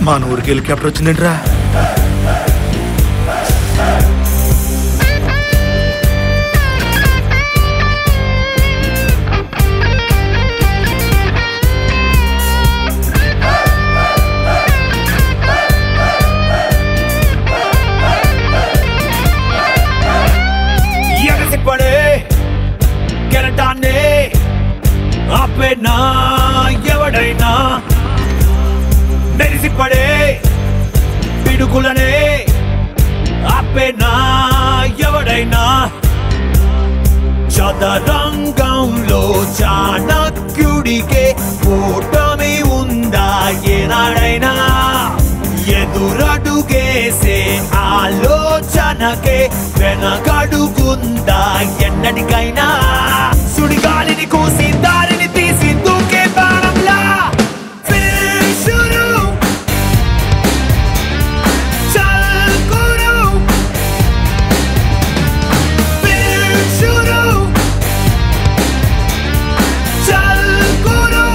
మన ఊరికి హెలికాప్టర్ వచ్చిందేంట్రా? ఎగసిపడే కెరటాన్నే ఆపేనా ఎవడైనా, మెరిసిపడే పిడుగులనే ఆపేనా ఎవడైనా, చదరంగంలో చాణక్యుడికే ఓటమి ఉందా ఏనాడైనా, ఎదురడుగేసే ఆలోచనకే వెనకడుగుందా ఎన్నటికైనా, సుడిగాలిని కూసి దారిని తీసి దూకే బాణంలా ఫినిషురు చల్కురు ఫినిషురు చల్కురు.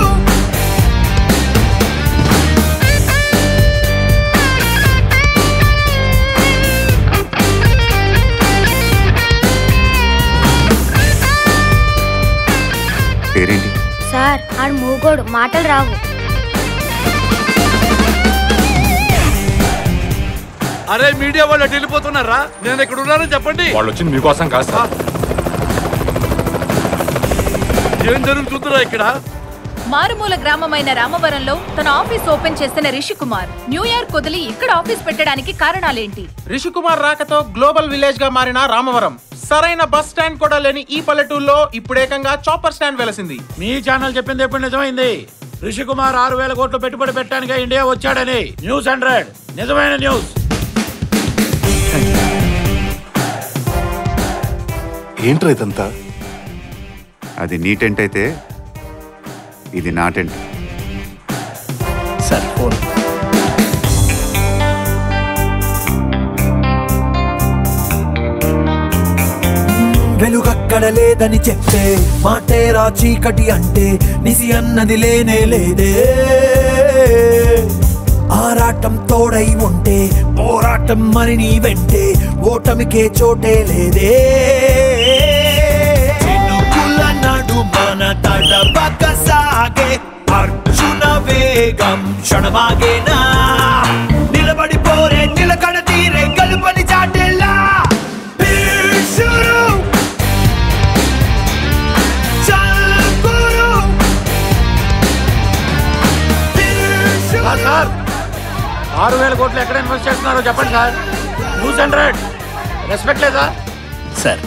పేరేంటి సార్? ఆడు మూగోడు, మాటలు రావు. అరే మీడియా వాళ్ళు అటు వెళ్ళిపోతున్నారా? నేను ఇక్కడ ఉన్నానని చెప్పండి. వాళ్ళు వచ్చింది మీకోసం కాదు సార్. ఏం జరుగుతుందిరా ఇక్కడ? మారుమూల గ్రామమైన రామవరంలో తన ఆఫీస్ ఓపెన్ చేసిన రిషి కుమార్ న్యూ ఇయర్ కొదిలి ఇక్కడ ఆఫీస్ పెట్టడానికి కారణాలేంటి? రిషి కుమార్ రాకతో గ్లోబల్ విలేజ్ గా మారిన రామవరం సరైన బస్ స్టాండ్ కూడా లేని ఈ పల్లెటూరులో ఇప్పుడేకంగా చాపర్ స్టాండ్ వెలసింది. మీ ఛానల్ చెప్పింది ఎప్పుడు నిజమైంది? రిషి కుమార్ 6,000 కోట్లు పెట్టుబడి పెట్టడానికి ఇండియా వచ్చాడని న్యూస్ 100 నిజమైన న్యూస్. ఏంట్రా ఇదంతా? అది నీ టెంట్ అయితే ఇది నా టెంట్. సరే ఫోన్. వెలుగక్కడ లేదని చెప్పే మాటేరా చీకటి అంటే, నిసి అన్నది లేనే లేదే, ఆరాటం తోడై ఉంటే పోరాటం మరి నీ వెంటే, ఓటమికే చోటే లేదే, చినుకుల నడుమన తడబక సాగే అర్జున వేగం క్షణమాగేనా, నిలబడిపోరే నిలకడ తీరే గలుపని చాటేలా సార్ 6,000 కోట్లు ఎక్కడ ఇన్వెస్ట్ చేస్తున్నారో చెప్పండి సార్. న్యూస్ 100 రెస్పెక్ట్ లేదా సార్